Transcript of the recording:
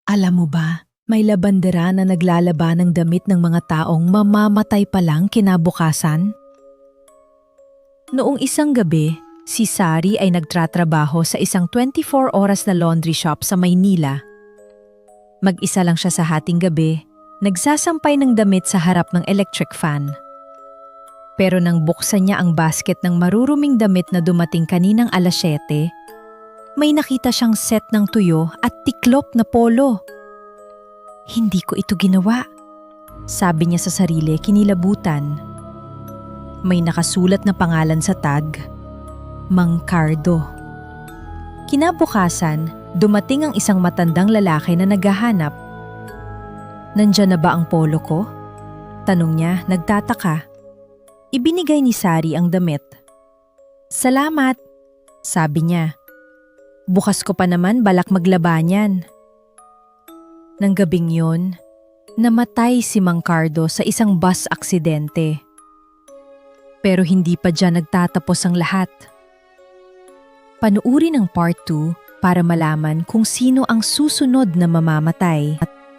Alam mo ba, may labandera na naglalaban ng damit ng mga taong mamamatay pa lang kinabukasan? Noong isang gabi, si Sari ay nagtratrabaho sa isang 24 oras na laundry shop sa Maynila. Mag-isa lang siya sa hating gabi, nagsasampay ng damit sa harap ng electric fan. Pero nang buksan niya ang basket ng maruruming damit na dumating kaninang alas 7, may nakita siyang set ng tuyo at tiklop na polo. Hindi ko ito ginawa, sabi niya sa sarili kinilabutan. May nakasulat na pangalan sa tag, Mang Cardo. Kinabukasan, dumating ang isang matandang lalaki na naghahanap. Nandyan na ba ang polo ko? Tanong niya, nagtataka. Ibinigay ni Sari ang damit. Salamat, sabi niya. Bukas ko pa naman balak maglaban yan. Nang gabing yun, namatay si Mang Cardo sa isang bus aksidente. Pero hindi pa dyan nagtatapos ang lahat. Panuuri ng part 2 para malaman kung sino ang susunod na mamamatay.